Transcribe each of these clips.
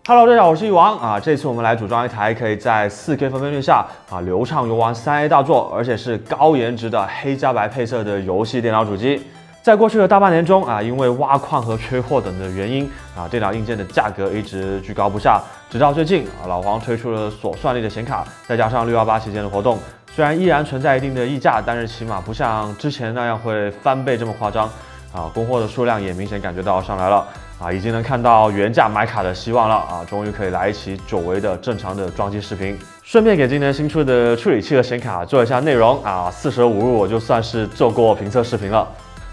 Hello， 大家好，我是一王啊。这次我们来组装一台可以在 4K 分辨率下流畅游玩3A 大作，而且是高颜值的黑加白配色的游戏电脑主机。在过去的大半年中因为挖矿和缺货等的原因电脑硬件的价格一直居高不下，直到最近老黄推出了所算力的显卡，再加上618期间的活动，虽然依然存在一定的溢价，但是起码不像之前那样会翻倍这么夸张供货的数量也明显感觉到上来了已经能看到原价买卡的希望了终于可以来一期久违的正常的装机视频。顺便给今年新出的处理器和显卡做一下内容45入我就算是做过评测视频了。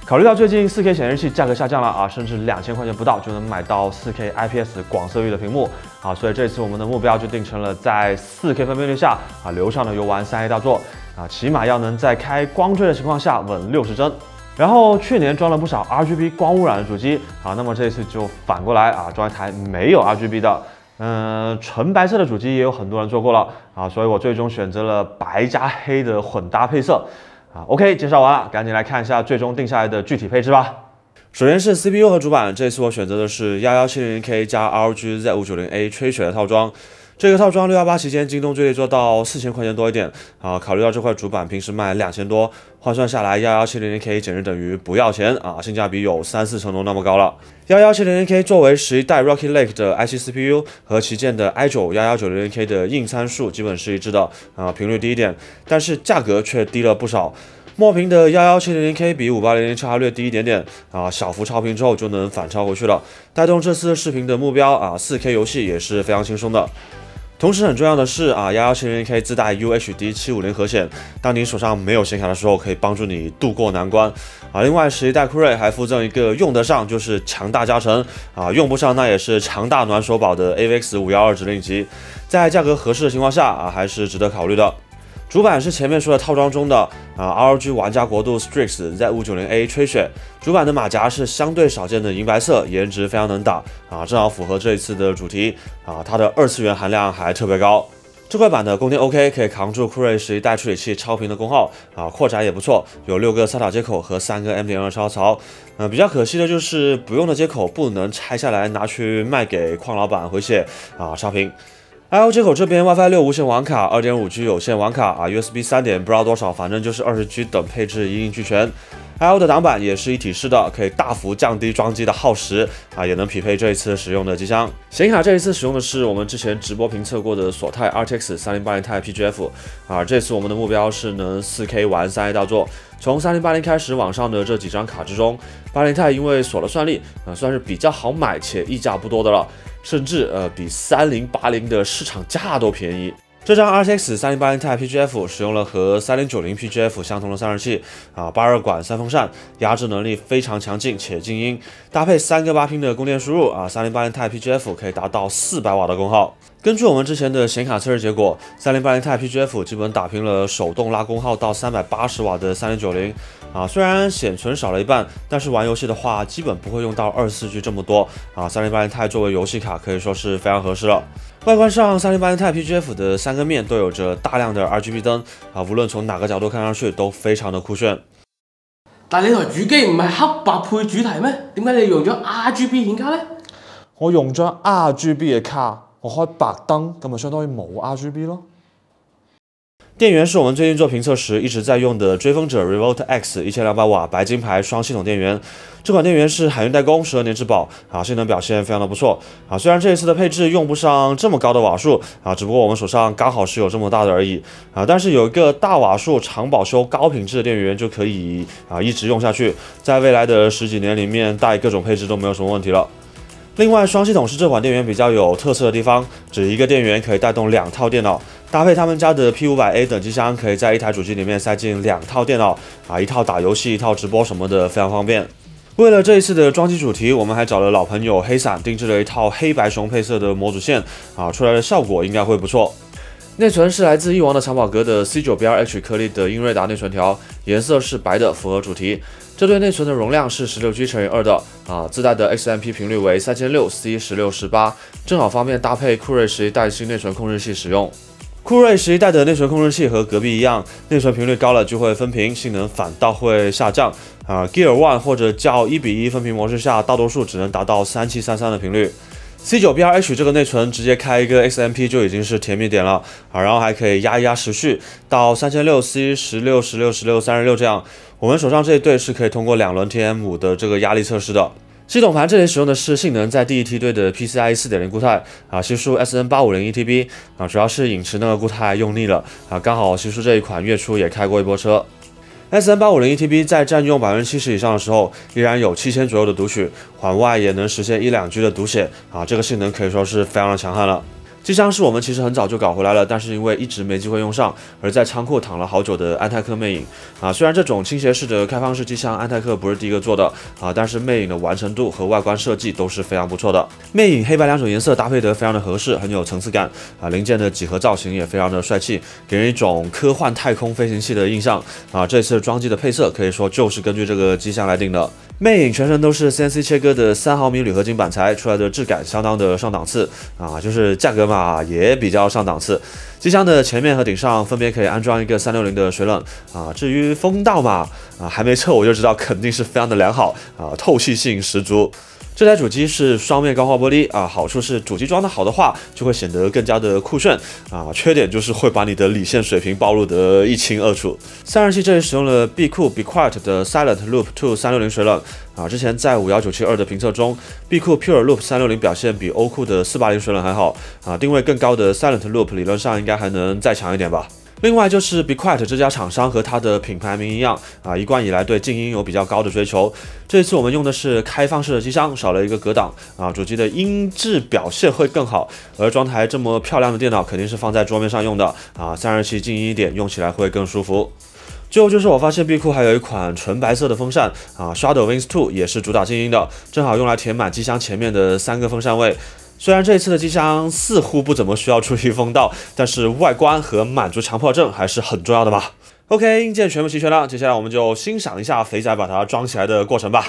考虑到最近 4K 显示器价格下降了甚至2000块钱不到就能买到 4K IPS 广色域的屏幕所以这次我们的目标就定成了在 4K 分辨率下流畅的游玩3A 大作起码要能在开光追的情况下稳60帧。然后去年装了不少 RGB 光污染的主机那么这一次就反过来装一台没有 RGB 的纯白色的主机也有很多人做过了所以我最终选择了白加黑的混搭配色OK， 介绍完了，赶紧来看一下最终定下来的具体配置吧。首先是 CPU 和主板，这次我选择的是 1170K 加 ROG Z590A 吹雪的套装。这个套装618期间京东最低做到4000块钱多一点考虑到这块主板平时卖2000多，换算下来 1170K 简直等于不要钱性价比有3-4成都那么高了。1170K 作为11代 Rocky Lake 的 i7 CPU 和旗舰的 i9 1190K 的硬参数基本是一致的频率低一点，但是价格却低了不少。墨屏的 1170K 比5800差略低一点点小幅超频之后就能反超回去了，带动这次视频的目标4K 游戏也是非常轻松的。同时很重要的是1170K 自带 UHD 750核显，当你手上没有显卡的时候，可以帮助你度过难关另外11代酷睿还附赠一个用得上就是强大加成用不上那也是强大暖手宝的 AVX 512指令集，在价格合适的情况下还是值得考虑的。主板是前面说的套装中的ROG 玩家国度 Strix Z590A 吹雪，主板的马甲是相对少见的银白色，颜值非常能打正好符合这一次的主题它的2次元含量还特别高。这块板的供电 OK， 可以扛住酷睿11代处理器超频的功耗扩展也不错，有6个SATA 接口和3个 M.2 超槽比较可惜的就是不用的接口不能拆下来拿去卖给矿老板回血超频。I/O 接口这边 WiFi 6无线网卡、2.5G 有线网卡USB 3点不知道多少，反正就是20G 等配置一应俱全。I/O 的挡板也是一体式的，可以大幅降低装机的耗时也能匹配这一次使用的机箱。显卡这一次使用的是我们之前直播评测过的索泰 RTX 3080 Ti PGF 这次我们的目标是能 4K 玩3A 大作。从3080开始往上的这几张卡之中，80 Ti 因为锁了算力算是比较好买且溢价不多的了，甚至比3080的市场价都便宜。这张 RTX 3080 Ti PGF 使用了和3090 PGF 相同的散热器82管3风扇，压制能力非常强劲且静音，搭配3个8拼的供电输入3080 Ti PGF 可以达到400瓦的功耗。根据我们之前的显卡测试结果，3080 Ti PGF 基本打平了手动拉功耗到380瓦的3090虽然显存少了一半，但是玩游戏的话基本不会用到24G 这么多3080 Ti 作为游戏卡可以说是非常合适了。外观上3080 Ti PGF 的3个面都有着大量的 RGB 灯无论从哪个角度看上去都非常的酷炫。但你台主機唔係黑白配主題咩？點解你用咗 RGB 顯卡呢？我用咗 RGB 嘅卡，我開白燈，咁咪相當於冇 RGB 咯。电源是我们最近做评测时一直在用的追风者 Revolt X 1200瓦白金牌双系统电源。这款电源是海运代工12年质保性能表现非常的不错虽然这一次的配置用不上这么高的瓦数只不过我们手上刚好是有这么大的而已但是有一个大瓦数长保修高品质的电源就可以一直用下去，在未来的10几年里面带各种配置都没有什么问题了。另外，双系统是这款电源比较有特色的地方，只一个电源可以带动2套电脑，搭配他们家的 P500A 等机箱，可以在一台主机里面塞进2套电脑一套打游戏，一套直播什么的，非常方便。为了这一次的装机主题，我们还找了老朋友黑伞定制了一套黑白熊配色的模组线出来的效果应该会不错。内存是来自一王的藏宝阁的 C9BRH 颗粒的英瑞达内存条，颜色是白的，符合主题。这对内存的容量是16G 乘以2的自带的 XMP 频率为3600 C1618，正好方便搭配酷睿11代新内存控制器使用。酷睿11代的内存控制器和隔壁一样，内存频率高了就会分屏，性能反倒会下降Gear One 或者较1:1分屏模式下，大多数只能达到3733的频率。C9BRH 这个内存直接开一个 XMP 就已经是甜蜜点了啊，然后还可以压一压时序到3600C 16、16、16、36这样。我们手上这一对是可以通过2轮 TM5的这个压力测试的。系统盘这里使用的是性能在第一梯队的 PCIe 4.0固态啊，系数 SN850 1TB 啊，主要是影池那个固态用腻了啊，刚好系数这一款月初也开过一波车。SN850 1TB 在占用70%以上的时候，依然有7000左右的读取，环外也能实现1-2G 的读写啊，这个性能可以说是非常的强悍了。机箱是我们其实很早就搞回来了，但是因为一直没机会用上，而在仓库躺了好久的安泰克魅影啊。虽然这种倾斜式的开放式机箱，安泰克不是第一个做的啊，但是魅影的完成度和外观设计都是非常不错的。魅影黑白2种颜色搭配得非常的合适，很有层次感啊。零件的几何造型也非常的帅气，给人一种科幻太空飞行器的印象啊。这次装机的配色可以说就是根据这个机箱来定的。魅影全身都是 CNC 切割的3毫米铝合金板材，出来的质感相当的上档次啊，就是价格嘛也比较上档次。机箱的前面和顶上分别可以安装一个360的水冷啊，至于风道嘛还没测我就知道肯定是非常的良好啊，透气性十足。这台主机是双面钢化玻璃啊，好处是主机装的好的话，就会显得更加的酷炫啊。缺点就是会把你的理线水平暴露得一清二楚。散热器这里使用了必酷 Be Quiet 的 Silent Loop 2 360水冷啊，之前在51972的评测中，必酷 Pure Loop 360表现比欧酷的480水冷还好啊，定位更高的 Silent Loop 理论上应该还能再强一点吧。另外就是 Be Quiet 这家厂商和它的品牌名一样啊，一贯以来对静音有比较高的追求。这次我们用的是开放式的机箱，少了一个隔挡啊，主机的音质表现会更好。而装台这么漂亮的电脑肯定是放在桌面上用的啊，散热器静音一点，用起来会更舒服。最后就是我发现必酷还有一款纯白色的风扇啊 ，Shadow Wings 2也是主打静音的，正好用来填满机箱前面的3个风扇位。虽然这一次的机箱似乎不怎么需要注意风道，但是外观和满足强迫症还是很重要的嘛。OK， 硬件全部齐全了，接下来我们就欣赏一下肥仔把它装起来的过程吧。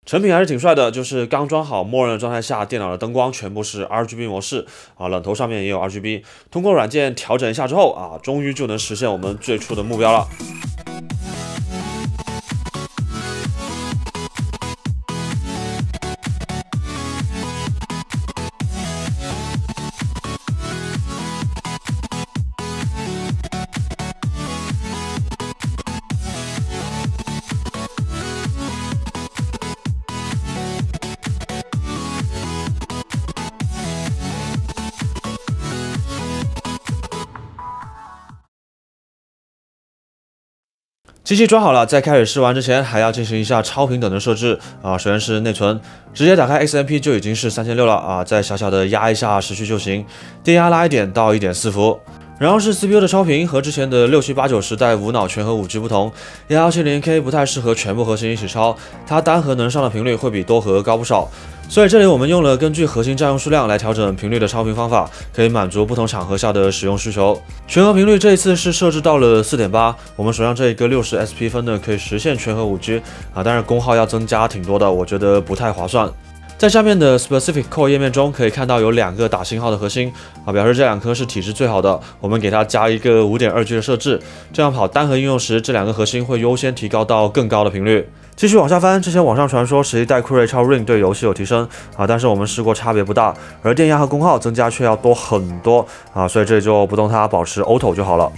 成品还是挺帅的，就是刚装好默认的状态下，电脑的灯光全部是 RGB 模式啊，冷头上面也有 RGB， 通过软件调整一下之后啊，终于就能实现我们最初的目标了。机器装好了，在开始试玩之前，还要进行一下超频等的设置啊。首先是内存，直接打开 XMP 就已经是3600了啊，再小小的压一下时序就行，电压拉一点到1.4伏。然后是 CPU 的超频，和之前的6789代无脑全核5G 不同，11700K 不太适合全部核心一起超，它单核能上的频率会比多核高不少。所以这里我们用了根据核心占用数量来调整频率的超频方法，可以满足不同场合下的使用需求。全核频率这一次是设置到了 4.8， 我们手上这一个60 SP 分呢可以实现全核5G但是功耗要增加挺多的，我觉得不太划算。在下面的 Specific Core 页面中，可以看到有2个打星号的核心表示这2颗是体质最好的。我们给它加一个 5.2G 的设置，这样跑单核应用时，这2个核心会优先提高到更高的频率。继续往下翻，之前网上传说11代酷睿超 Ring 对游戏有提升但是我们试过差别不大，而电压和功耗增加却要多很多所以这里就不动它，保持 Auto 就好了。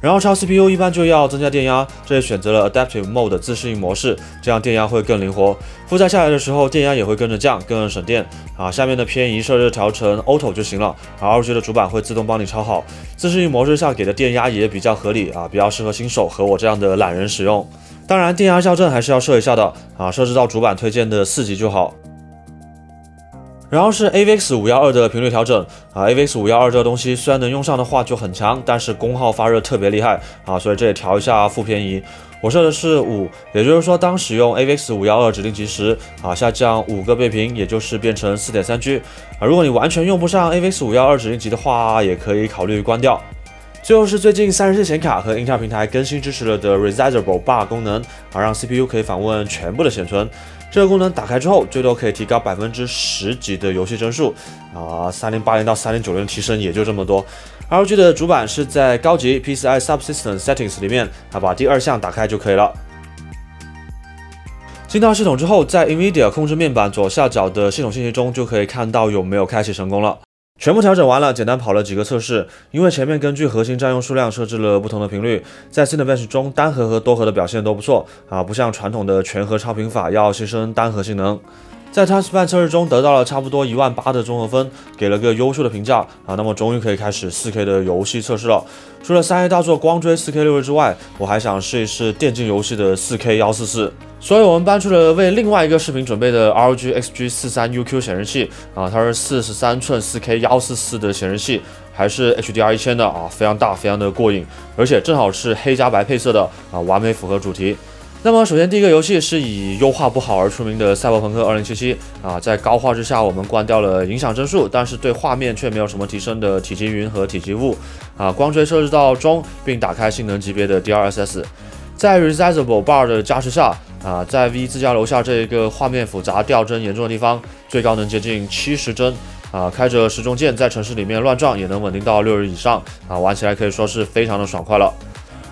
然后超 CPU 一般就要增加电压，这里选择了 Adaptive Mode 自适应模式，这样电压会更灵活。负载下来的时候，电压也会跟着降，更省电下面的偏移设置调成 Auto 就行了，ROG 的主板会自动帮你超好。自适应模式下给的电压也比较合理比较适合新手和我这样的懒人使用。当然，电压校正还是要设一下的设置到主板推荐的4级就好。然后是 AVX 512的频率调整AVX 512这个东西虽然能用上的话就很强，但是功耗发热特别厉害所以这里调一下负偏移。我设的是5，也就是说当使用 AVX 512指令集时下降5个倍频，也就是变成 4.3G 如果你完全用不上 AVX 512指令集的话，也可以考虑关掉。最后是最近散热器显卡和 Intel 平台更新支持了的 Resizable Bar 功能让 CPU 可以访问全部的显存。这个功能打开之后，最多可以提高10%级的游戏帧数3080到3090提升也就这么多。ROG 的主板是在高级 PCI Subsystem Settings 里面把第2项打开就可以了。进到系统之后，在 NVIDIA 控制面板左下角的系统信息中就可以看到有没有开启成功了。全部调整完了，简单跑了几个测试。因为前面根据核心占用数量设置了不同的频率，在 Cinebench 中单核和多核的表现都不错不像传统的全核超频法要牺牲单核性能。在 TouchPad 测试中得到了差不多18000的综合分，给了个优秀的评价那么终于可以开始 4K 的游戏测试了。除了3A 大作光追 4K 60之外，我还想试一试电竞游戏的 4K 144。所以我们搬出了为另外一个视频准备的 ROG XG43UQ 显示器它是43寸 4K 144的显示器，还是 HDR1000 的非常大，非常的过瘾，而且正好是黑加白配色的完美符合主题。那么首先第一个游戏是以优化不好而出名的赛博朋克2077在高画质下我们关掉了影响帧数，但是对画面却没有什么提升的体积云和体积雾光追设置到中，并打开性能级别的 DLSS。在 Resizable Bar 的加持下在 V 自家楼下这一个画面复杂掉帧严重的地方，最高能接近70帧开着时钟键在城市里面乱撞也能稳定到60以上玩起来可以说是非常的爽快了。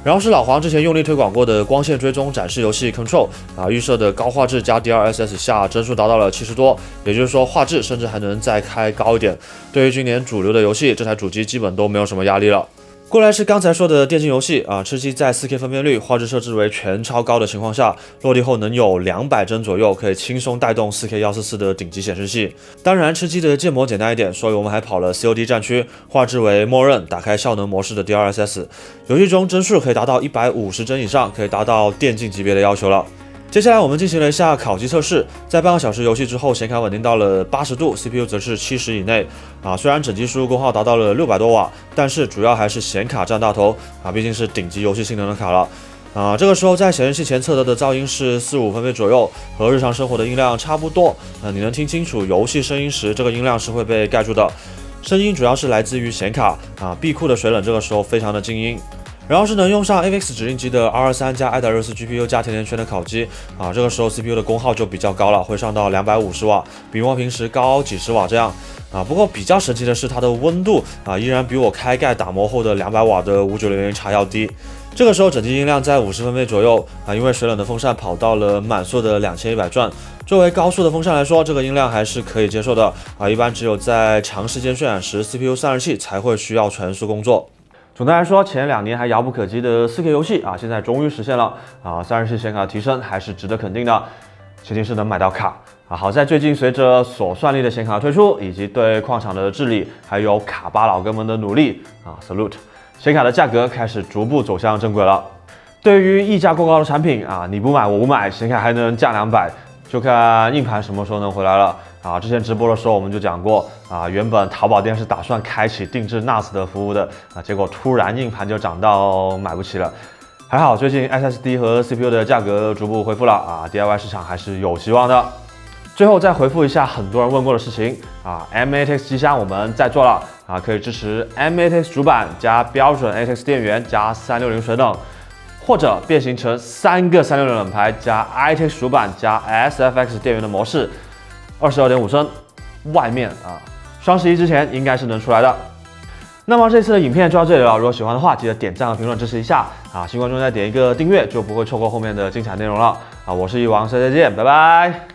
然后是老黄之前用力推广过的光线追踪展示游戏 Control 预设的高画质加 DLSS 下帧数达到了70多，也就是说画质甚至还能再开高一点。对于今年主流的游戏，这台主机基本都没有什么压力了。过来是刚才说的电竞游戏吃鸡在 4K 分辨率、画质设置为全超高的情况下，落地后能有200帧左右，可以轻松带动 4K 144的顶级显示器。当然吃鸡的建模简单一点，所以我们还跑了 COD 战区，画质为默认，打开效能模式的 DLSS， 游戏中帧数可以达到150帧以上，可以达到电竞级别的要求了。接下来我们进行了一下烤机测试，在半个小时游戏之后，显卡稳定到了80度 ，CPU 则是70以内虽然整机输入功耗达到了600多瓦，但是主要还是显卡占大头毕竟是顶级游戏性能的卡了这个时候在显示器前测得的噪音是45分贝左右，和日常生活的音量差不多你能听清楚游戏声音时，这个音量是会被盖住的。声音主要是来自于显卡B 库的水冷这个时候非常的静音。然后是能用上 AVX 指令集的 R23 加 i.64 GPU 加甜甜圈的烤机这个时候 CPU 的功耗就比较高了，会上到250瓦，比我平时高几十瓦这样不过比较神奇的是它的温度依然比我开盖打磨后的200瓦的5900叉要低。这个时候整机音量在50分贝左右因为水冷的风扇跑到了满速的2100转。作为高速的风扇来说，这个音量还是可以接受的一般只有在长时间渲染时 CPU 散热器才会需要全速工作。总的来说，前2年还遥不可及的 4K 游戏现在终于实现了散热器显卡的提升还是值得肯定的，前提是能买到卡好在最近随着索算力的显卡推出，以及对矿场的治理，还有卡巴老哥们的努力salute， 显卡的价格开始逐步走向正轨了。对于溢价过高的产品你不买我不买，显卡还能降200，就看硬盘什么时候能回来了啊，之前直播的时候我们就讲过啊，原本淘宝店是打算开启定制 NAS 的服务的啊，结果突然硬盘就涨到买不起了。还好最近 SSD 和 CPU 的价格逐步恢复了啊 ，DIY 市场还是有希望的。最后再回复一下很多人问过的事情啊 ，M8X 机箱我们在做了啊，可以支持 M8X 主板加标准 ATX 电源加360水冷。或者变形成3个360冷排加 ITX 主板加 SFX 电源的模式，22.5升，外面啊，双11之前应该是能出来的。那么这次的影片就到这里了，如果喜欢的话，记得点赞和评论支持一下啊！新观众再点一个订阅，就不会错过后面的精彩内容了啊！我是一王，下次再见，拜拜。